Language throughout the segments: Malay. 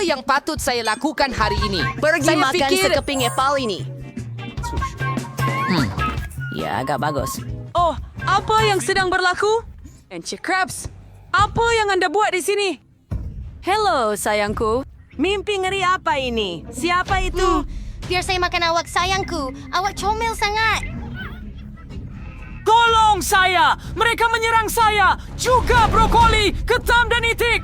Apa yang patut saya lakukan hari ini? Pergi Saya makan fikir- sekeping epal ini. Ya, agak bagus. Oh, apa yang sedang berlaku? Encik Krabs, apa yang Anda buat di sini? Hello, sayangku. Mimpi ngeri apa ini? Siapa itu? Biar saya makan awak sayangku. Awak comel sangat. Tolong saya! Mereka menyerang saya! Juga brokoli, ketam dan itik!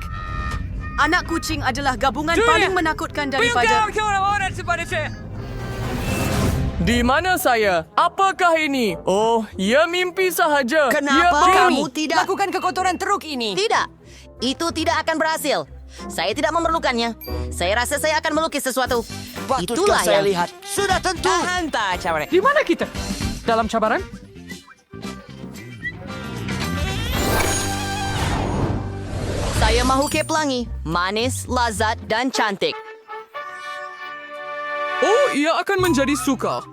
Anak kucing adalah gabungan paling menakutkan daripada... Di mana saya? Apakah ini? Oh, ya mimpi sahaja. Kenapa Ya, kamu tidak... Lakukan kekotoran teruk ini. Tidak. Itu tidak akan berhasil. Saya tidak memerlukannya. Saya rasa saya akan melukis sesuatu. Itulah yang... lihat? Sudah tentu. Di mana kita? Dalam cabaran? Saya mahu kek pelangi. Manis, lazat, dan cantik. Oh, ia akan menjadi suka.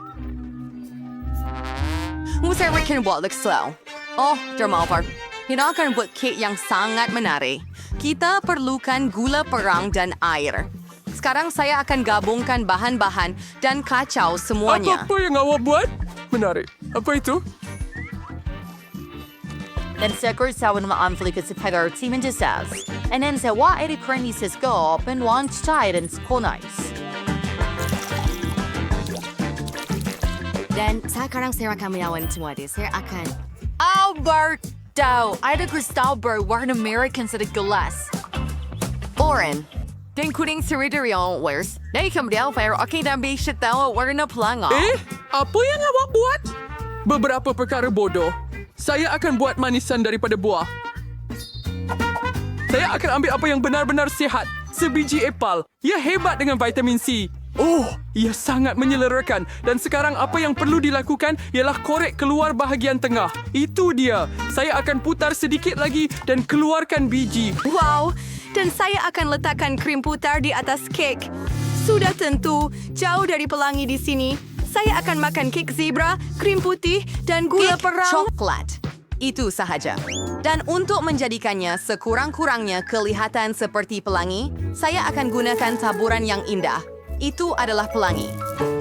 Saya akan buat slow. Oh, dermawan. Kita akan buat kek yang sangat menarik. Kita perlukan gula perang dan air. Sekarang saya akan gabungkan bahan-bahan dan kacau semuanya. Apa yang awak buat? Menarik. Apa itu? Den söker sawen med anflyget till Pegar teamen till SAS. En en så vad är det krönises gap en launch tidens konais. Dan sekarang saya akan melawan semua dia. Saya akan... Alberto! Ada Cristalber warna American sa gelas. Oren, den kuning siriderion wears. Dahil kemudian fire okay dan basic tahu warna pelanga. Apa yang awak buat? Beberapa perkara bodoh. Saya akan buat manisan daripada buah. Saya akan ambil apa yang benar-benar sihat. Sebiji epal. Ia hebat dengan vitamin C. Oh, ia sangat menyelerakan. Dan sekarang apa yang perlu dilakukan ialah korek keluar bahagian tengah. Itu dia. Saya akan putar sedikit lagi dan keluarkan biji. Wow, dan saya akan letakkan krim putar di atas kek. Sudah tentu, jauh dari pelangi di sini. Saya akan makan kek zebra, krim putih, dan gula perang. Coklat. Itu sahaja. Dan untuk menjadikannya sekurang-kurangnya kelihatan seperti pelangi, saya akan gunakan taburan yang indah. Itu adalah pelangi.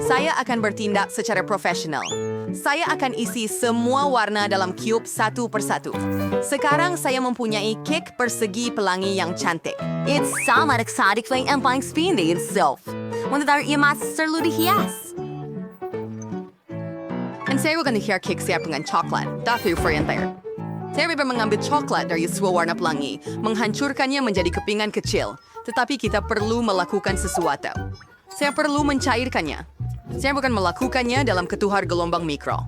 Saya akan bertindak secara profesional. Saya akan isi semua warna dalam cube satu persatu. Sekarang saya mempunyai kek persegi pelangi yang cantik. It's sangat exotic yang paling spindly itself. Untuk taruh ia master lu dihias. Dan saya akan dihiar kek siap dengan coklat. Tapi varianter. Saya bisa mengambil coklat dari sebuah warna pelangi, menghancurkannya menjadi kepingan kecil. Tetapi kita perlu melakukan sesuatu. Saya perlu mencairkannya. Saya bukan melakukannya dalam ketuhar gelombang mikro.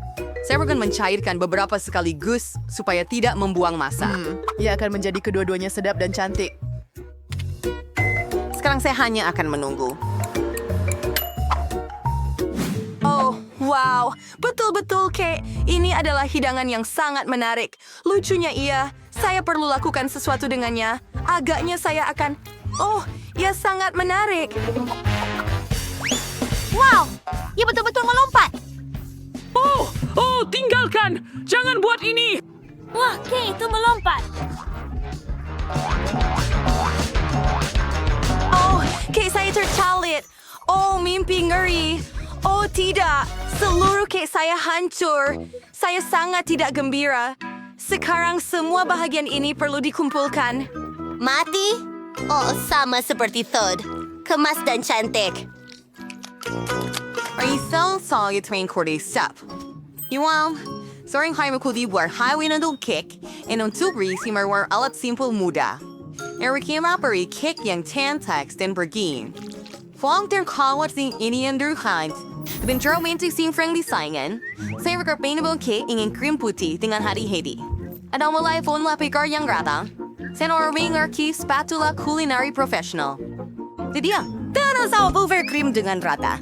Saya akan mencairkan beberapa sekaligus supaya tidak membuang masa. Ia akan menjadi kedua-duanya sedap dan cantik. Sekarang saya hanya akan menunggu. Oh, wow. Betul-betul, Kek. Ini adalah hidangan yang sangat menarik. Lucunya ia, saya perlu lakukan sesuatu dengannya. Agaknya saya akan... Oh, ia sangat menarik. Wow! Ia betul-betul melompat. Oh, tinggalkan! Jangan buat ini! Wah, Kay itu melompat. Oh, Kek saya tercalit. Oh, mimpi ngeri. Oh, tidak. Seluruh kek saya hancur. Saya sangat tidak gembira. Sekarang semua bahagian ini perlu dikumpulkan. Mati? Oh, sama seperti Thud. Kemas dan cantik. Isang solid train korte step. Iwam, sorang hai makudi buar highway na dong kek, and on tubri si marwar alat simple muda. Erikim apari kek yang tan text and bergin. Fong ter kawat sing ini underhand. Bintro minti sing friendly saingan. Saya rekarpainable kek ingin krim putih dengan hadi-hadi. Ada mulai phone lapikar yang rata. Senorming arki spatula culinary professional. Jadi ya, tanong sa over cream dengan rata.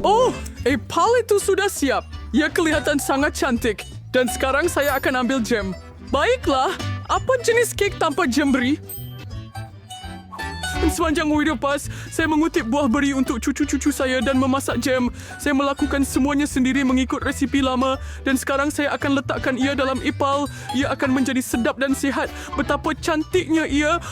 Oh, epal itu sudah siap. Ia kelihatan sangat cantik. Dan sekarang saya akan ambil jam. Baiklah, apa jenis kek tanpa jam beri? Sepanjang hari lepas, saya mengutip buah beri untuk cucu-cucu saya dan memasak jam. Saya melakukan semuanya sendiri mengikut resipi lama dan sekarang saya akan letakkan ia dalam ipal. Ia akan menjadi sedap dan sihat. Betapa cantiknya ia.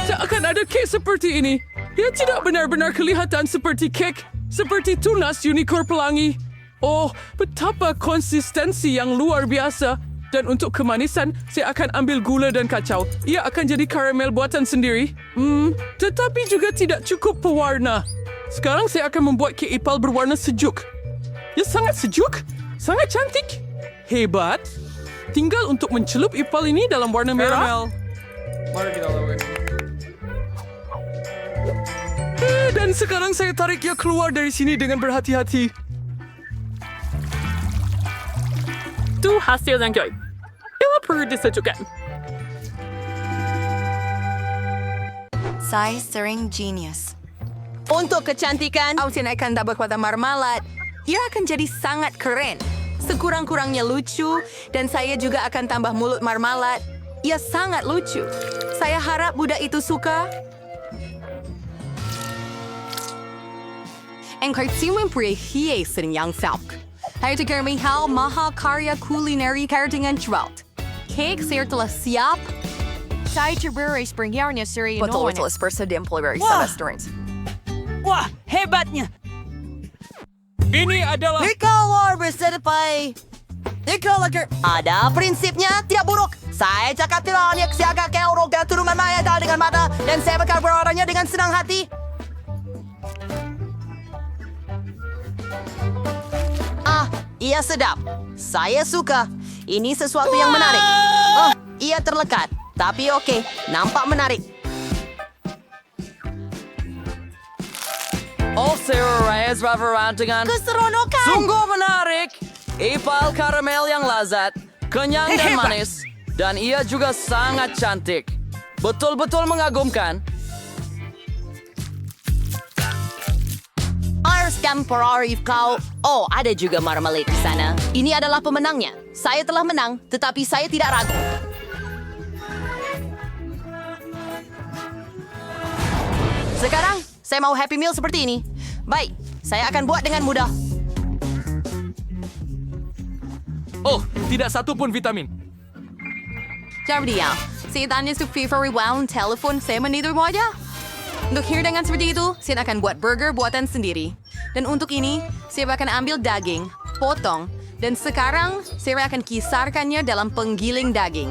Saya akan ada kek seperti ini. Ia tidak benar-benar kelihatan seperti kek. Seperti tunas unicorn pelangi. Oh, betapa konsistensi yang luar biasa. Dan untuk kemanisan, saya akan ambil gula dan kacau. Ia akan jadi karamel buatan sendiri. Tetapi juga tidak cukup pewarna. Sekarang saya akan membuat kek ipal berwarna sejuk. Ya, sangat sejuk. Sangat cantik. Hebat. Tinggal untuk mencelup ipal ini dalam warna merah. Mari kita lakukan. Dan sekarang saya tarik ia keluar dari sini dengan berhati-hati. Itu hasil yang baik. Bila perlu disejukkan. Saya sering genius. Untuk kecantikan, Austin akan dapat kuota marmalat. Ia akan jadi sangat keren. Sekurang-kurangnya lucu. Dan saya juga akan tambah mulut marmalat. Ia sangat lucu. Saya harap budak itu suka. Ang kartimang prihiye yang sauk. Hai tegar mihal mahal karya kulineri kartingan trout. Cake saya telah siap. Saya terberes bernyarnya seri Betul telah seperti di employer sa restaurant. wah, hebatnya. Ini adalah... Ikaw war bersedpai. Ikaw lagi. Ada prinsipnya tidak buruk. Saya cakap tidak hanya siaga keurok dan turunan maya dengan mata. Dan saya bakal berorangnya dengan senang hati. Ia sedap. Saya suka. Ini sesuatu yang menarik. Oh, ia terlekat. Tapi okey, nampak menarik. Oh, Sarah Reyes Raveran dengan Keseronokan. sungguh menarik. Ipal karamel yang lazat, kenyang dan manis. Dan ia juga sangat cantik. Betul-betul mengagumkan. Temporary kau. Oh, ada juga marmalade di sana. Ini adalah pemenangnya. Saya telah menang, tetapi saya tidak ragu. Sekarang, saya mau Happy Meal seperti ini. Baik, saya akan buat dengan mudah. Oh, tidak satu pun vitamin. Jadi ya, saya tanya su favorite round telepon saya menidur mo aja. Untuk hidangan seperti itu, saya akan buat burger buatan sendiri. Dan untuk ini, saya akan ambil daging, potong, dan sekarang saya akan kisarkannya dalam penggiling daging.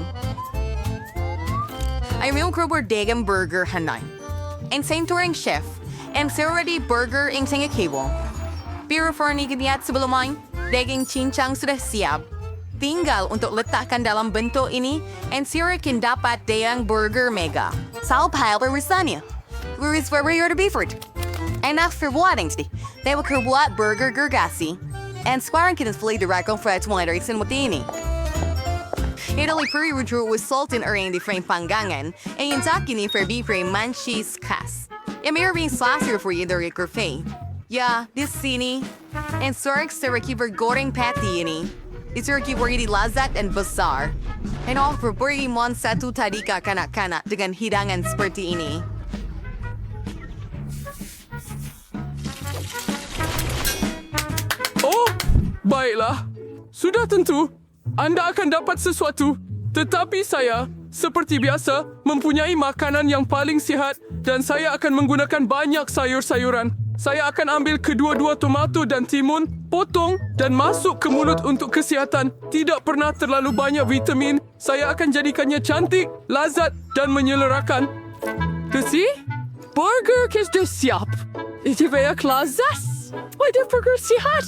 Ay may ukro daging burger hanay. Ang senturing chef, ang seradi burger ang singa cable. Pero for ni kiniat sebelum main, daging cincang sudah siap. Tinggal untuk letakkan dalam bentuk ini, and sirakin dapat dayang burger mega. Sao pile berusannya. Where is where you're to be for it? And after weddings, they will kerbuat burger gergasi. And squaring kitens fully direct on Fred's winery sin mutini. Italy puri rudru with salt in ering di frame panggangan, and yung takini for beef frame manchis kas. And may being slasher for you the ricorfe. Yeah, this sini. And sorek saraki for goreng patty ini. It's saraki worry lazat and basar. And all for buri mon satu tadika kanak-kanak dengan hidangan seperti ini. Oh, baiklah. Sudah tentu, anda akan dapat sesuatu. Tetapi saya, seperti biasa, mempunyai makanan yang paling sihat dan saya akan menggunakan banyak sayur-sayuran. Saya akan ambil kedua-dua tomato dan timun, potong dan masuk ke mulut untuk kesihatan. Tidak pernah terlalu banyak vitamin. Saya akan jadikannya cantik, lazat dan menyelerakan. Kesi? Burger sudah siap. Itu banyak lazat. Wadah burger sihat.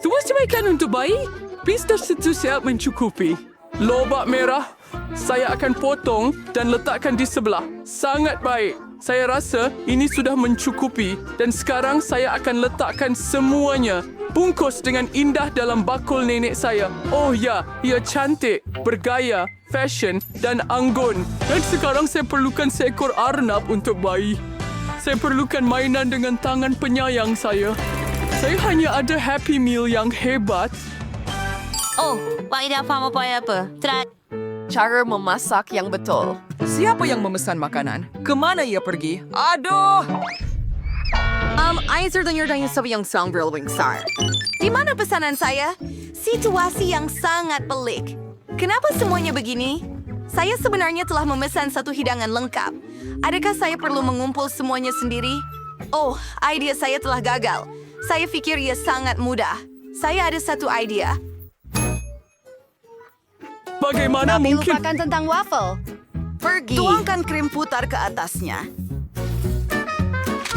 Tuas dimakan untuk bayi. Pista situ siap mencukupi. Lobak merah, saya akan potong dan letakkan di sebelah. Sangat baik. Saya rasa ini sudah mencukupi dan sekarang saya akan letakkan semuanya. Bungkus dengan indah dalam bakul nenek saya. Oh ya, ia cantik, bergaya, fashion dan anggun. Dan sekarang saya perlukan seekor arnab untuk bayi. Saya perlukan mainan dengan tangan penyayang saya. Saya hanya ada Happy Meal yang hebat. Oh, why na pa mo pa pa? Try. cara memasak yang betul. Siapa yang memesan makanan? Kemana ia pergi? Aduh! Aizer dengar dengan sabi yang sang berlwing sar. Di mana pesanan saya? Situasi yang sangat pelik. Kenapa semuanya begini? Saya sebenarnya telah memesan satu hidangan lengkap. Adakah saya perlu mengumpul semuanya sendiri? Oh, idea saya telah gagal. Saya pikir ia sangat mudah. Saya ada satu idea. Bagaimana Tapi mungkin? lupakan tentang waffle. Pergi. Tuangkan krim putar ke atasnya.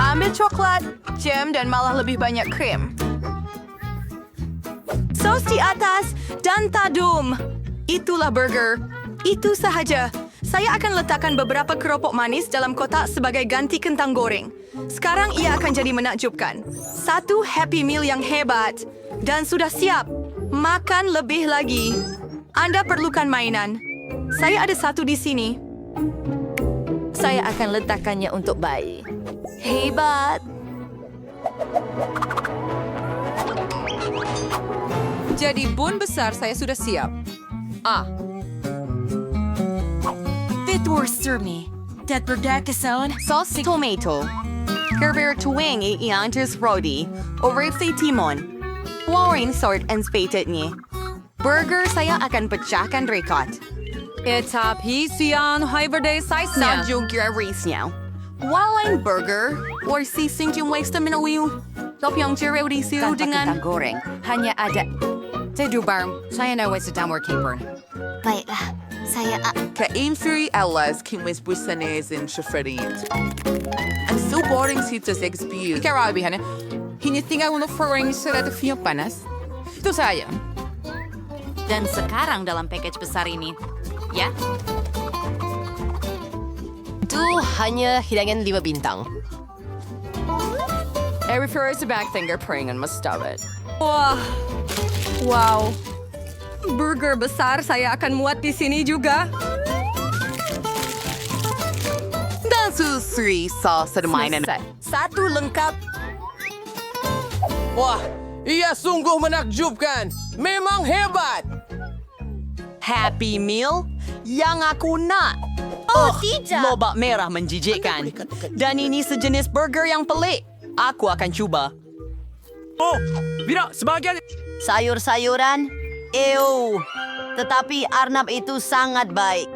Ambil coklat, jam, dan malah lebih banyak krim. Sos di atas dan tadum. Itulah burger. Itu sahaja. Saya akan letakkan beberapa keropok manis dalam kotak sebagai ganti kentang goreng. Sekarang ia akan jadi menakjubkan. Satu Happy Meal yang hebat. Dan sudah siap. Makan lebih lagi. Anda perlukan mainan. Saya ada satu di sini. Saya akan letakkannya untuk bayi. Hebat. Jadi bun besar saya sudah siap. Dit worster me. Dat berdakasaan. Sos tomato. Gerber tuwing iantis rodi. Orifte timon. Flooring sort and spated niya. Burger saya akan pecahkan rekod. Etapi siyan hybriday size niya. Sa juga rice-nya. Walang burger or sising yung waste na minawiw. Lopyang jero di siyo Tanpa dengan... kentang goreng. Hanya ada... Tedubar, saya na sa downward caper. Baiklah, saya... Ka-inferi alas kimis busanes in shafradit. I'm so boring si to experience. Ikarabihan, hinitinga uno foring sa ratafiyang panas. Ito saya. Dan sekarang dalam package besar ini, ya? Itu hanya hidangan 5 bintang. I refer to back fingerprint and mustard. Wah. Wow. Burger besar saya akan muat di sini juga. Dan susri sos sa mainan. Satu lengkap. Wah, ia sungguh menakjubkan. Memang hebat. Happy Meal yang aku nak. Oh, tidak. Lobak merah menjijikkan. Dan ini sejenis burger yang pelik. Aku akan cuba. Oh, Vira, sebahagian... Sayur-sayuran? Ew. Tetapi Arnab itu sangat baik.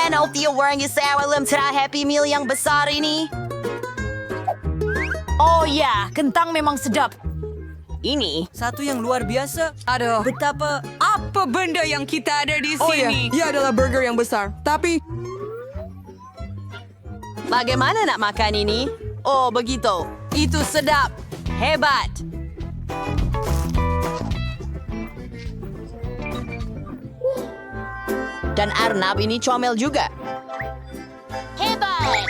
Ano orang isawa sa Happy Meal yang besar ini? Oh ya, kentang memang sedap. Ini Satu yang luar biasa. Aduh, betapa apa benda yang kita ada di sini. Ia adalah burger yang besar. Tapi bagaimana nak makan ini? Oh, begitu. Itu sedap. Hebat. Dan Arnab ini comel juga. Hebat!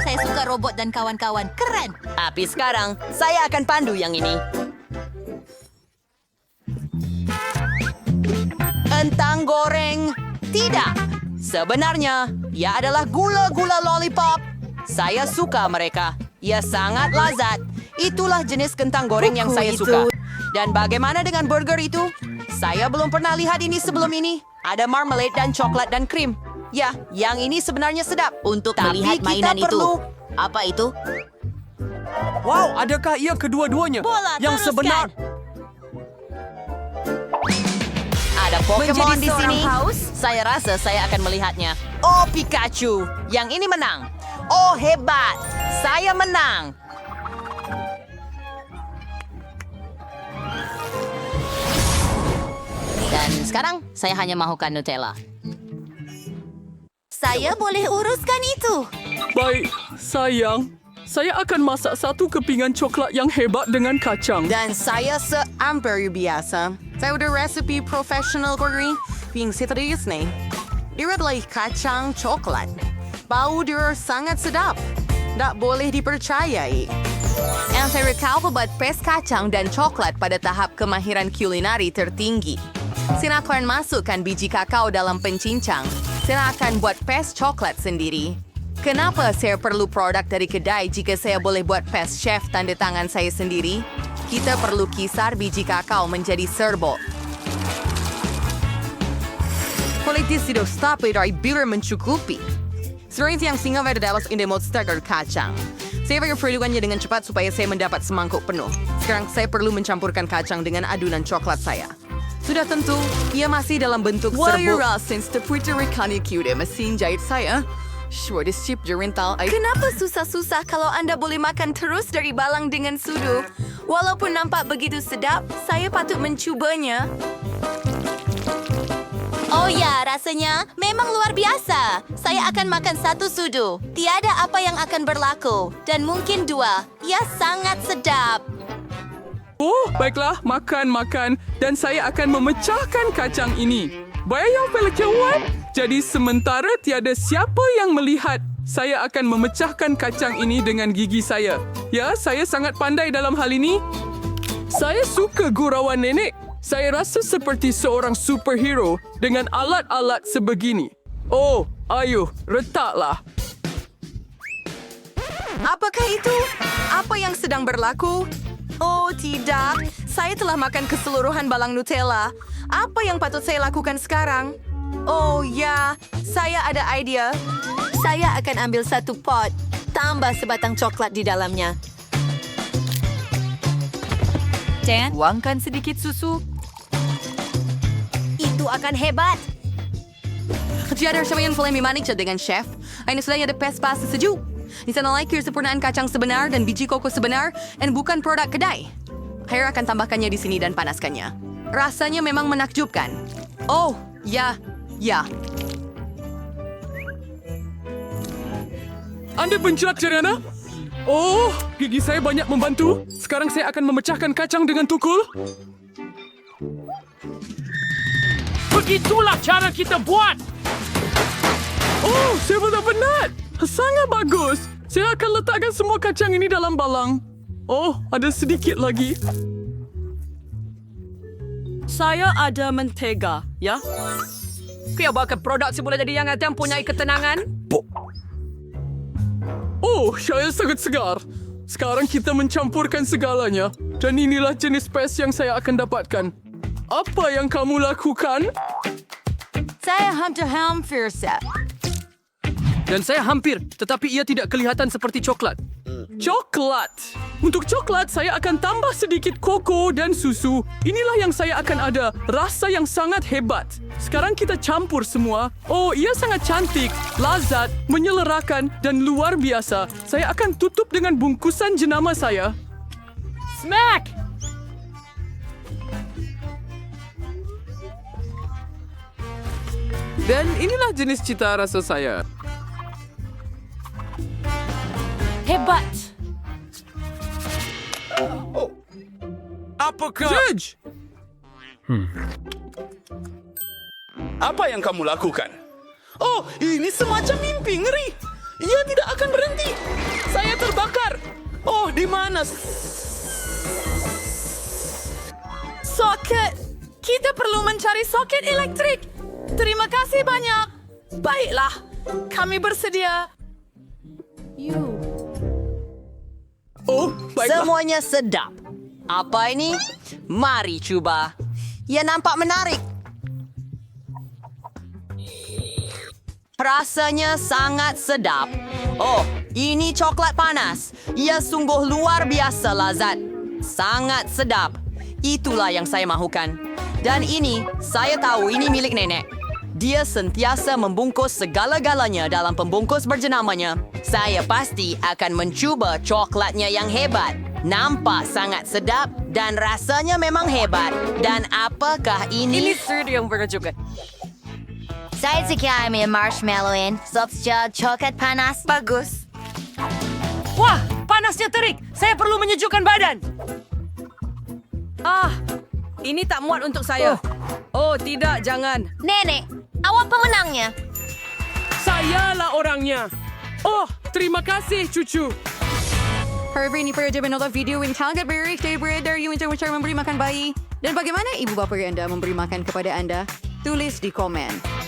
Saya suka robot dan kawan-kawan. Keren! Tapi sekarang, saya akan pandu yang ini. Kentang goreng. Tidak. Sebenarnya, ia adalah gula-gula lollipop. Saya suka mereka. Ia sangat lazat. Itulah jenis kentang goreng yang saya suka. Dan bagaimana dengan burger itu? Saya belum pernah lihat ini sebelum ini. Ada marmalade dan coklat dan krim. Ya, yang ini sebenarnya sedap. Untuk Tapi melihat kita mainan itu. perlu- Apa itu? Wow, adakah ia kedua-duanya? Bola, yang teruskan. sebenar. Ada Pokemon Menjadi di seorang sini. haus? Saya rasa saya akan melihatnya. Oh, Pikachu. Yang ini menang. Oh, hebat. Saya menang. Dan sekarang, saya hanya mahukan Nutella. Saya boleh uruskan itu. Baik, sayang. Saya akan masak satu kepingan coklat yang hebat dengan kacang. Dan saya seamper biasa. Saya udah resepi profesional kori. Ping sitris nih. Dia adalah kacang coklat. Bau dia sangat sedap. Tak boleh dipercayai. Antara kau pembuat pes kacang dan coklat pada tahap kemahiran kulinari tertinggi. Silakan masukkan biji kakao dalam pencincang. Silakan buat pes coklat sendiri. Kenapa saya perlu produk dari kedai jika saya boleh buat pes chef tanda tangan saya sendiri? Kita perlu kisar biji kakao menjadi serbuk. Kualitas hidup stabil dari bir mencukupi. Seperti yang singa ada dalam monster kacang. Saya perlukannya dengan cepat supaya saya mendapat semangkuk penuh. Sekarang saya perlu mencampurkan kacang dengan adunan coklat saya. Sudah tentu, ia masih dalam bentuk serbuk. since the Puerto Rican cute mesin jahit saya. Sure, this chip jerintal. Kenapa susah-susah kalau anda boleh makan terus dari balang dengan sudu? Walaupun nampak begitu sedap, saya patut mencubanya. Oh ya, rasanya memang luar biasa. Saya akan makan 1 sudu. Tiada apa yang akan berlaku. Dan mungkin 2. Ia sangat sedap. Oh, baiklah, makan. Dan saya akan memecahkan kacang ini. Bayang pelecehan. Jadi sementara tiada siapa yang melihat, saya akan memecahkan kacang ini dengan gigi saya. Ya, saya sangat pandai dalam hal ini. Saya suka gurauan nenek. Saya rasa seperti seorang superhero dengan alat-alat sebegini. Oh, ayo, retaklah. Apakah itu? Apa yang sedang berlaku? Oh, tidak. Saya telah makan keseluruhan balang Nutella. Apa yang patut saya lakukan sekarang? Oh, ya. Saya ada idea. Saya akan ambil 1 pot. Tambah sebatang coklat di dalamnya. Dan Tuangkan sedikit susu. itu akan hebat. Tiada siapa yang boleh memaniknya dengan chef. Ini sudah ada pespa sesejuk. Di sana like kesempurnaan kacang sebenar dan biji koko sebenar dan bukan produk kedai. Hair akan tambahkannya di sini dan panaskannya. Rasanya memang menakjubkan. Oh, ya. Anda pencelat, Jeriana? Oh, gigi saya banyak membantu. Sekarang saya akan memecahkan kacang dengan tukul. Begitulah cara kita buat. Oh, saya betul penat. Sangat bagus. Saya akan letakkan semua kacang ini dalam balang. Oh, ada sedikit lagi. Saya ada mentega, ya? Kaya bakal produk semula jadi yang akan mempunyai ketenangan. Oh, saya sangat segar. Sekarang kita mencampurkan segalanya. Dan inilah jenis pes yang saya akan dapatkan. Apa yang kamu lakukan? Saya hampir siap. Dan saya hampir, tetapi ia tidak kelihatan seperti coklat. Coklat. Untuk coklat, saya akan tambah sedikit koko dan susu. Inilah yang saya akan ada. Rasa yang sangat hebat. Sekarang kita campur semua. Oh, ia sangat cantik, lazat, menyelerakan, dan luar biasa. Saya akan tutup dengan bungkusan jenama saya. Smack! Dan inilah jenis cita rasa saya. Hebat! Apakah... Judge! Apa yang kamu lakukan? Oh, ini semacam mimpi ngeri. Ia tidak akan berhenti. Saya terbakar. Oh, di mana? Soket! Kita perlu mencari soket elektrik. Terima kasih banyak. Baiklah, kami bersedia. Oh, baiklah. Semuanya sedap. Apa ini? Mari cuba. Ia nampak menarik. Rasanya sangat sedap. Oh, ini coklat panas. Ia sungguh luar biasa lazat. Sangat sedap. Itulah yang saya mahukan. Dan ini, saya tahu ini milik nenek. Dia sentiasa membungkus segala-galanya dalam pembungkus berjenamanya. Saya pasti akan mencuba coklatnya yang hebat. Nampak sangat sedap dan rasanya memang hebat. Dan apakah ini? Ini yang berjuga. Saya suka ambil marshmallowin, substia coklat panas. Bagus. Wah, panasnya terik. Saya perlu menyejukkan badan. Ini tak muat untuk saya. Oh, tidak, jangan. Nenek, awak pemenangnya. Sayalah orangnya. Oh, terima kasih, cucu. Harvey ini pernah menonton video yang sangat baik dari beredar yang cara memberi makan bayi. Dan bagaimana ibu bapa Anda memberi makan kepada Anda? Tulis di komen.